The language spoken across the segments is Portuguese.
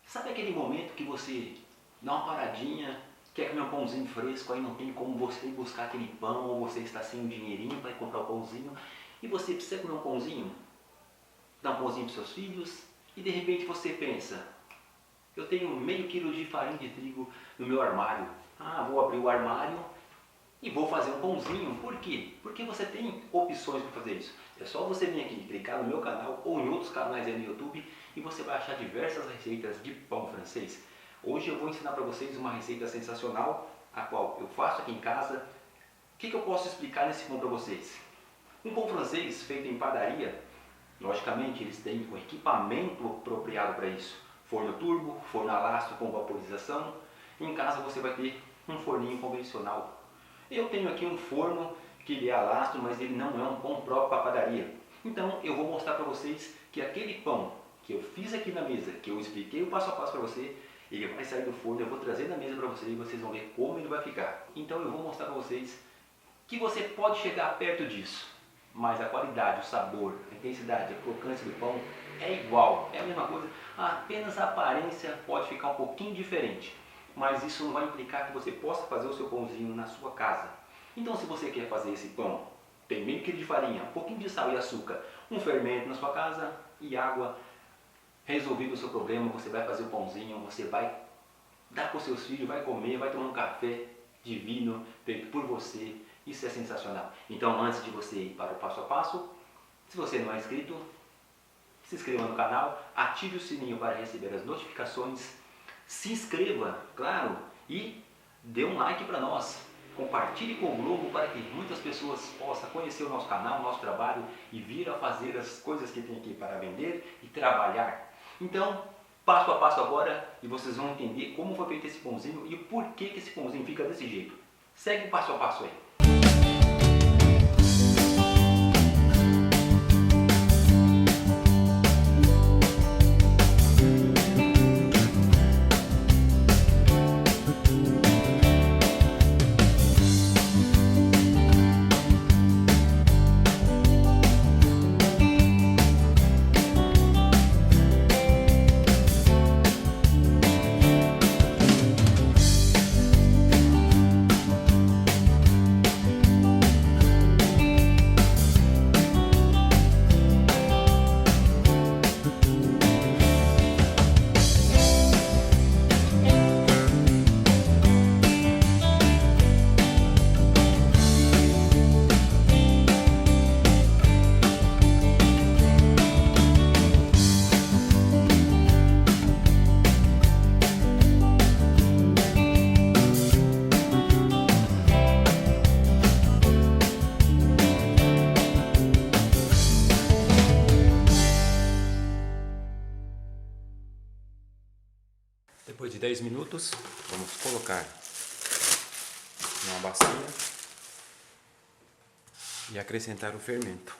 Sabe aquele momento que você dá uma paradinha, quer comer um pãozinho fresco, aí não tem como você ir buscar aquele pão, ou você está sem um dinheirinho para ir comprar o pãozinho, e você precisa comer um pãozinho? Dá um pãozinho para seus filhos, e de repente você pensa, eu tenho meio quilo de farinha de trigo no meu armário. Ah, vou abrir o armário e vou fazer um pãozinho. Por quê? Porque você tem opções para fazer isso. É só você vir aqui, clicar no meu canal ou em outros canais aí no YouTube e você vai achar diversas receitas de pão francês. Hoje eu vou ensinar para vocês uma receita sensacional, a qual eu faço aqui em casa. O que eu posso explicar nesse pão para vocês? Um pão francês feito em padaria, logicamente eles têm um equipamento apropriado para isso. Forno turbo, forno a lastro com vaporização. Em casa você vai ter um forninho convencional. Eu tenho aqui um forno que ele é a lastro, mas ele não é um pão próprio para padaria. Então eu vou mostrar para vocês que aquele pão que eu fiz aqui na mesa, que eu expliquei o passo a passo para você, ele vai sair do forno, eu vou trazer na mesa para vocês e vocês vão ver como ele vai ficar. Então eu vou mostrar para vocês que você pode chegar perto disso, mas a qualidade, o sabor, a intensidade, a crocância do pão é igual, é a mesma coisa, apenas a aparência pode ficar um pouquinho diferente. Mas isso não vai implicar que você possa fazer o seu pãozinho na sua casa. Então se você quer fazer esse pão, tem meio quilo de farinha, um pouquinho de sal e açúcar, um fermento na sua casa e água, resolvido o seu problema, você vai fazer o pãozinho, você vai dar para os seus filhos, vai comer, vai tomar um café divino, feito por você. Isso é sensacional. Então antes de você ir para o passo a passo, se você não é inscrito, se inscreva no canal, ative o sininho para receber as notificações, se inscreva, claro, e dê um like para nós. Compartilhe com o Globo para que muitas pessoas possam conhecer o nosso canal, o nosso trabalho e vir a fazer as coisas que tem aqui para vender e trabalhar. Então, passo a passo agora e vocês vão entender como foi feito esse pãozinho e o porquê que esse pãozinho fica desse jeito. Segue o passo a passo aí. Depois de 10 minutos, vamos colocar numa bacia e acrescentar o fermento.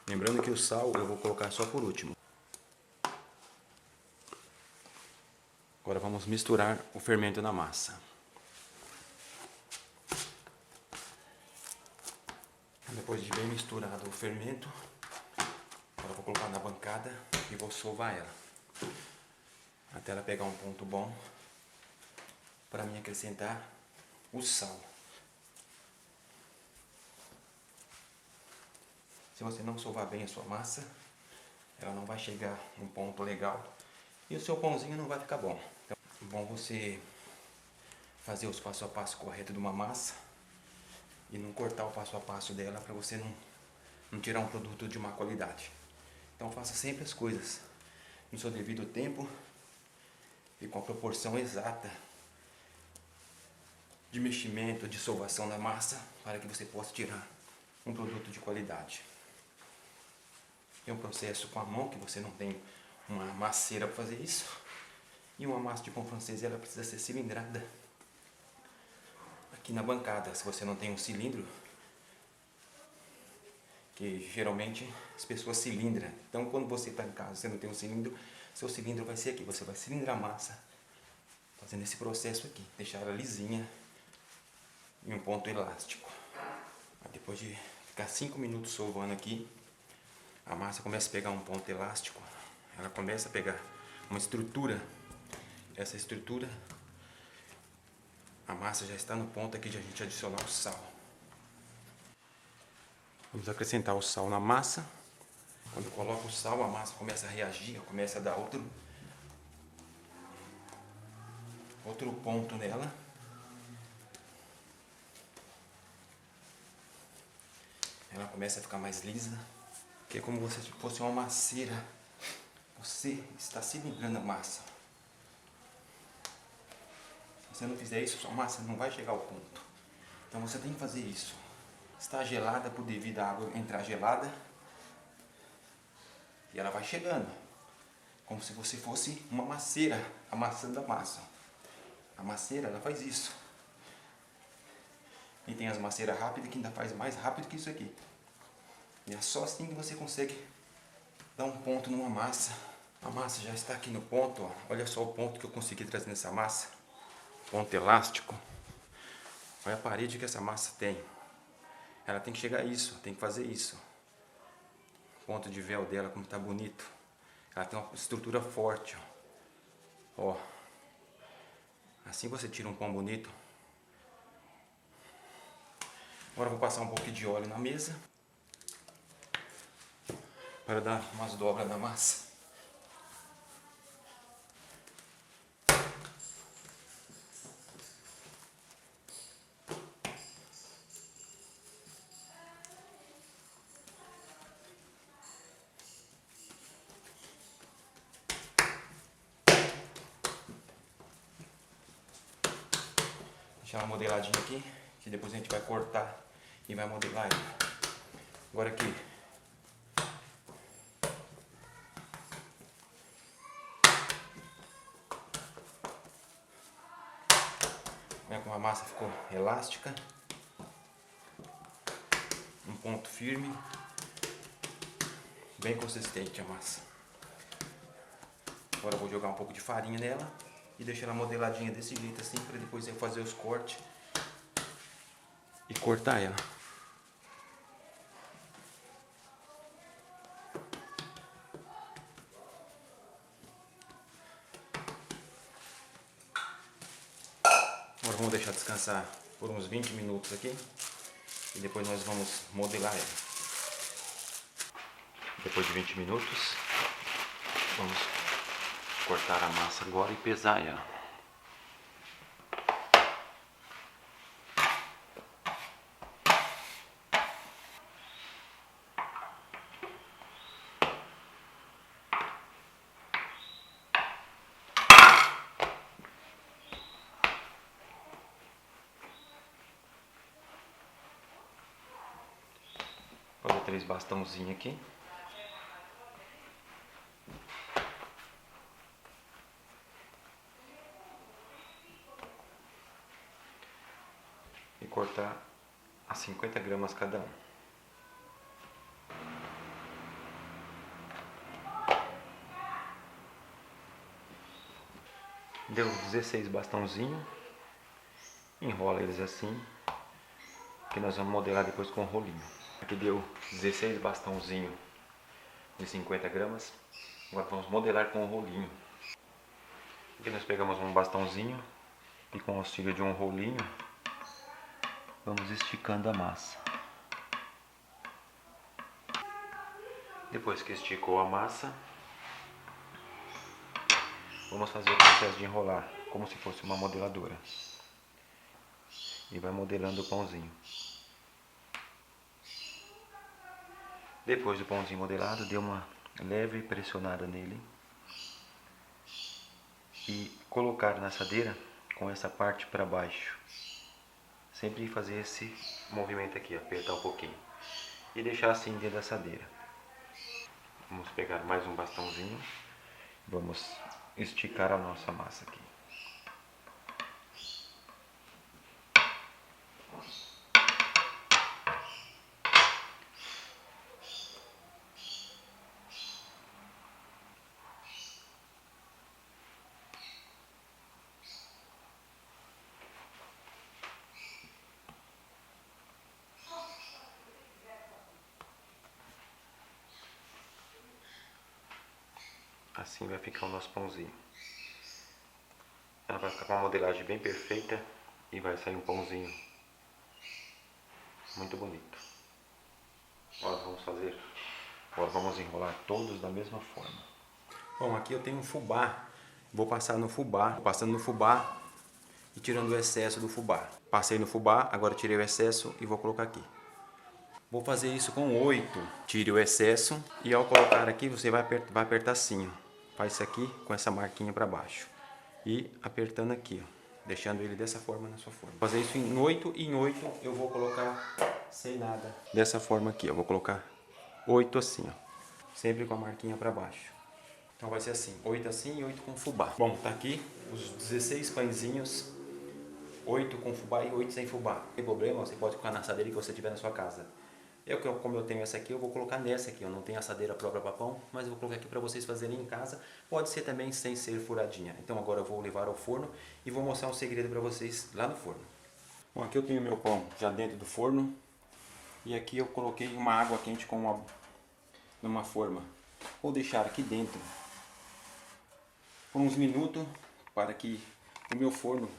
Lembrando que o sal eu vou colocar só por último. Agora vamos misturar o fermento na massa. Depois de bem misturado o fermento, agora vou colocar na bancada e vou sovar ela até ela pegar um ponto bom para mim acrescentar o sal. Se você não sovar bem a sua massa, ela não vai chegar num ponto legal e o seu pãozinho não vai ficar bom. Então é bom você fazer os passo a passo corretos de uma massa e não cortar o passo a passo dela para você não tirar um produto de má qualidade. Então faça sempre as coisas no seu devido tempo e com a proporção exata de meximento, de sovação na massa, para que você possa tirar um produto de qualidade. É um processo com a mão, que você não tem uma masseira para fazer isso. E uma massa de pão francês, ela precisa ser cilindrada aqui na bancada. Se você não tem um cilindro, que geralmente as pessoas cilindram. Então quando você está em casa, você não tem um cilindro, seu cilindro vai ser aqui. Você vai cilindrar a massa, fazendo esse processo aqui. Deixar ela lisinha em um ponto elástico. Depois de ficar 5 minutos sovando aqui, a massa começa a pegar um ponto elástico, ela começa a pegar uma estrutura. Essa estrutura, a massa já está no ponto aqui de a gente adicionar o sal. Vamos acrescentar o sal na massa. Quando coloca o sal, a massa começa a reagir, começa a dar outro ponto nela. Ela começa a ficar mais lisa, que é como se fosse uma masseira. Você está cilindrando a massa. Se você não fizer isso, sua massa não vai chegar ao ponto. Então você tem que fazer isso. Está gelada por devido à água entrar gelada. E ela vai chegando. Como se você fosse uma masseira amassando a massa. A masseira, ela faz isso. E tem as maceiras rápidas que ainda faz mais rápido que isso aqui. E é só assim que você consegue dar um ponto numa massa. A massa já está aqui no ponto, ó. Olha só o ponto que eu consegui trazer nessa massa. Ponto elástico. Olha a parede que essa massa tem. Ela tem que chegar a isso, tem que fazer isso. O ponto de véu dela, como está bonito. Ela tem uma estrutura forte, ó. Ó. Assim você tira um pão bonito. Agora eu vou passar um pouquinho de óleo na mesa para dar umas dobras na massa. Deixar ela modeladinha aqui, que depois a gente vai cortar e vai modelar ela. Agora aqui. Olha como a massa ficou elástica. Um ponto firme. Bem consistente a massa. Agora eu vou jogar um pouco de farinha nela e deixar ela modeladinha desse jeito assim, para depois eu fazer os cortes e cortar ela. Agora vamos deixar descansar por uns 20 minutos aqui e depois nós vamos modelar ela. Depois de 20 minutos, vamos cortar a massa agora e pesar ela. Vou fazer 3 bastãozinhos aqui. E cortar a 50 gramas cada um. Deu 16 bastãozinhos. Enrola eles assim, que nós vamos modelar depois com o rolinho. Aqui deu 16 bastãozinhos de 50 gramas. Agora vamos modelar com o rolinho. Aqui nós pegamos um bastãozinho e com o auxílio de um rolinho vamos esticando a massa. Depois que esticou a massa, vamos fazer o processo de enrolar como se fosse uma modeladora. E vai modelando o pãozinho. Depois do pãozinho modelado, dê uma leve pressionada nele e colocar na assadeira com essa parte para baixo. Sempre fazer esse movimento aqui, apertar um pouquinho e deixar assim dentro da assadeira. Vamos pegar mais um bastãozinho, vamos esticar a nossa massa aqui. Assim vai ficar o nosso pãozinho. Ela vai ficar com uma modelagem bem perfeita e vai sair um pãozinho muito bonito. Agora vamos enrolar todos da mesma forma. Bom, aqui eu tenho um fubá. Vou passar no fubá, passando no fubá e tirando o excesso do fubá. Passei no fubá, agora tirei o excesso e vou colocar aqui. Vou fazer isso com 8. Tire o excesso e ao colocar aqui você vai apertar assim, ó. Faz isso aqui com essa marquinha para baixo e apertando aqui, ó, deixando ele dessa forma na sua forma. Vou fazer isso em 8 e em 8 eu vou colocar sem nada. Dessa forma aqui, eu vou colocar 8 assim, ó, sempre com a marquinha para baixo. Então vai ser assim, 8 assim e 8 com fubá. Bom, tá aqui os 16 pãezinhos, 8 com fubá e 8 sem fubá. Não tem problema, você pode colocar na assadeira que você tiver na sua casa. Como eu tenho essa aqui, eu vou colocar nessa aqui. Eu não tenho assadeira própria para pão, mas eu vou colocar aqui para vocês fazerem em casa. Pode ser também sem ser furadinha. Então agora eu vou levar ao forno e vou mostrar um segredo para vocês lá no forno. Bom, aqui eu tenho meu pão já dentro do forno. E aqui eu coloquei uma água quente numa forma. Vou deixar aqui dentro por uns minutos para que o meu forno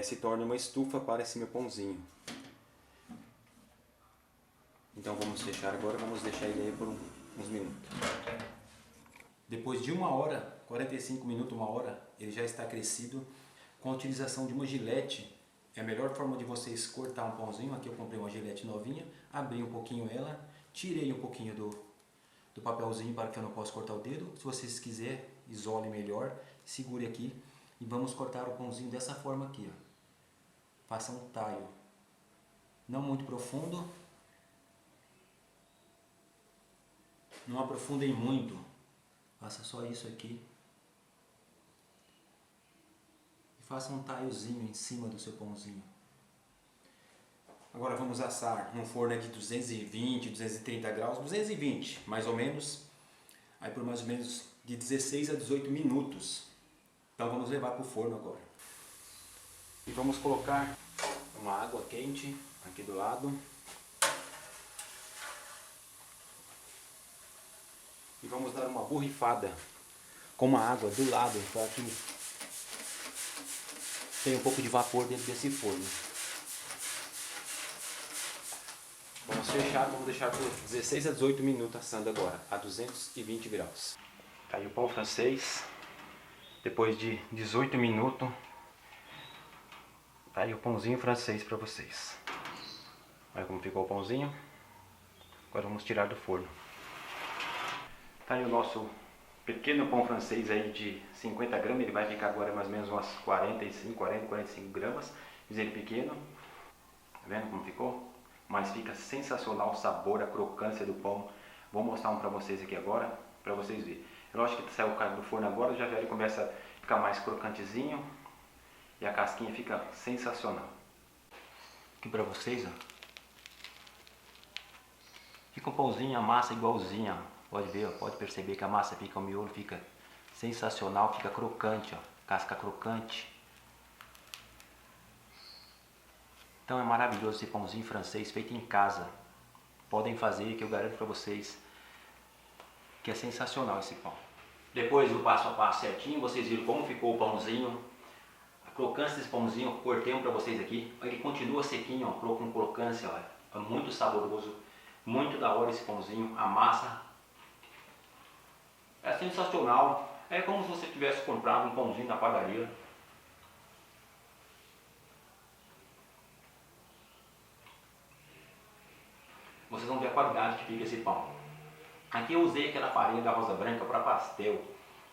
se torne uma estufa para esse meu pãozinho. Então vamos fechar agora, vamos deixar ele aí por uns minutos. Depois de 1 hora, 45 minutos, 1 hora, ele já está crescido. Com a utilização de uma gilete, é a melhor forma de vocês cortar um pãozinho. Aqui eu comprei uma gilete novinha, abri um pouquinho ela, tirei um pouquinho do papelzinho para que eu não possa cortar o dedo. Se vocês quiserem, isole melhor, segure aqui e vamos cortar o pãozinho dessa forma aqui, ó. Faça um taio, não muito profundo. Não aprofundem muito, faça só isso aqui e faça um taiozinho em cima do seu pãozinho. Agora vamos assar num forno de 220, 230 graus, 220 mais ou menos, aí por mais ou menos de 16 a 18 minutos. Então vamos levar para o forno agora. E vamos colocar uma água quente aqui do lado. E vamos dar uma borrifada com uma água do lado para que tenha um pouco de vapor dentro desse forno. Vamos fechar, vamos deixar por 16 a 18 minutos assando agora, a 220 graus. Tá aí o pão francês, depois de 18 minutos, tá aí o pãozinho francês para vocês. Olha como ficou o pãozinho. Agora vamos tirar do forno. Tá aí o nosso pequeno pão francês aí de 50 gramas, ele vai ficar agora mais ou menos umas 45 gramas, fiz ele pequeno, tá vendo como ficou? Mas fica sensacional o sabor, a crocância do pão. Vou mostrar um pra vocês aqui agora, pra vocês verem. É lógico que saiu o cara do forno agora, já ele começa a ficar mais crocantezinho e a casquinha fica sensacional. Aqui pra vocês, ó. Fica um pãozinho, a massa igualzinha, ó. Pode ver, ó, pode perceber que a massa fica, o miolo fica sensacional, fica crocante, ó, casca crocante. Então é maravilhoso esse pãozinho francês feito em casa. Podem fazer, que eu garanto para vocês que é sensacional esse pão. Depois do passo a passo certinho, vocês viram como ficou o pãozinho. A crocância desse pãozinho, eu cortei um para vocês aqui. Ele continua sequinho, ó, com crocância, ó, é muito saboroso, muito da hora esse pãozinho. A massa é sensacional, é como se você tivesse comprado um pãozinho na padaria. Vocês vão ver a qualidade que fica esse pão. Aqui eu usei aquela farinha da Rosa Branca para pastel.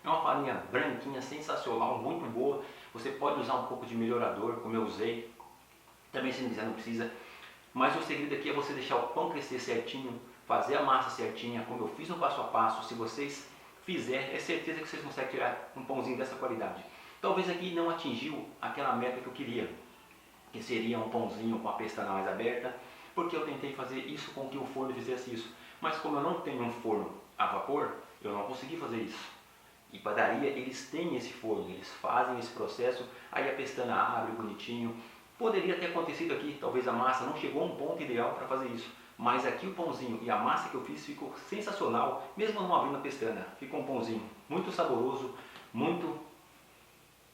É uma farinha branquinha, sensacional, muito boa. Você pode usar um pouco de melhorador, como eu usei. Também se não quiser, não precisa. Mas o segredo aqui é você deixar o pão crescer certinho, fazer a massa certinha, como eu fiz no passo a passo. Se vocês fizer, é certeza que vocês conseguem tirar um pãozinho dessa qualidade. Talvez aqui não atingiu aquela meta que eu queria, que seria um pãozinho com a pestana mais aberta, porque eu tentei fazer isso com que o forno fizesse isso. Mas como eu não tenho um forno a vapor, eu não consegui fazer isso. E padaria, eles têm esse forno, eles fazem esse processo, aí a pestana abre bonitinho. Poderia ter acontecido aqui, talvez a massa não chegou a um ponto ideal para fazer isso. Mas aqui o pãozinho e a massa que eu fiz ficou sensacional, mesmo não abrindo a pestana. Ficou um pãozinho muito saboroso, muito...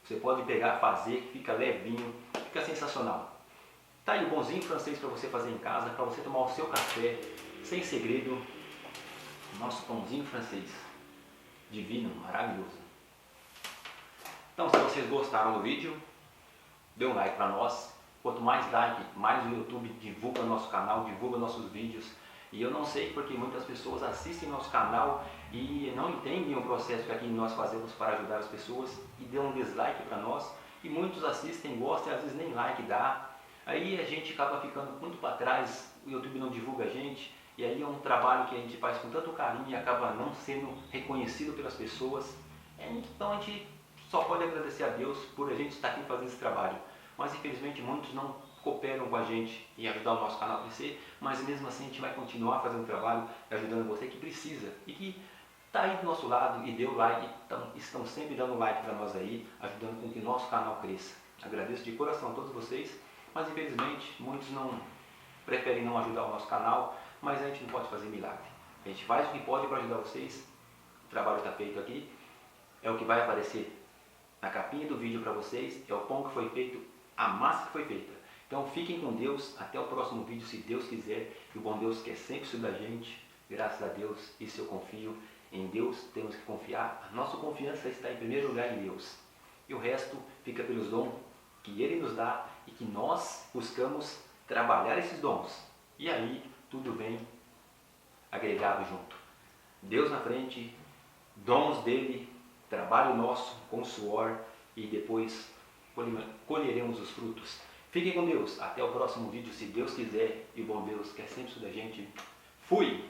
Você pode pegar, fazer, fica levinho, fica sensacional. Tá aí o pãozinho francês para você fazer em casa, para você tomar o seu café, sem segredo. Nosso pãozinho francês, divino, maravilhoso. Então, se vocês gostaram do vídeo, dê um like para nós. Quanto mais like, mais o YouTube divulga nosso canal, divulga nossos vídeos. E eu não sei porque muitas pessoas assistem nosso canal e não entendem o processo que aqui nós fazemos para ajudar as pessoas e dão um dislike para nós. E muitos assistem, gostam e às vezes nem like dá. Aí a gente acaba ficando muito para trás, o YouTube não divulga a gente. E aí é um trabalho que a gente faz com tanto carinho e acaba não sendo reconhecido pelas pessoas. Então a gente só pode agradecer a Deus por a gente estar aqui fazendo esse trabalho. Mas infelizmente muitos não cooperam com a gente em ajudar o nosso canal a crescer, mas mesmo assim a gente vai continuar fazendo o trabalho, ajudando você que precisa e que está aí do nosso lado e deu like, estão sempre dando like para nós aí, ajudando com que o nosso canal cresça. Agradeço de coração a todos vocês, mas infelizmente muitos preferem não ajudar o nosso canal, mas a gente não pode fazer milagre. A gente faz o que pode para ajudar vocês, o trabalho está feito aqui, é o que vai aparecer na capinha do vídeo para vocês, é o pão que foi feito, a massa que foi feita. Então fiquem com Deus, até o próximo vídeo, se Deus quiser, e o bom Deus quer sempre isso da gente, graças a Deus, isso eu confio, em Deus temos que confiar, a nossa confiança está em primeiro lugar em Deus, e o resto fica pelos dons que Ele nos dá e que nós buscamos trabalhar esses dons, e aí tudo vem agregado junto. Deus na frente, dons dele, trabalho nosso com suor e depois colheremos os frutos. Fiquem com Deus, até o próximo vídeo, se Deus quiser, e o bom Deus quer sempre isso da gente. Fui!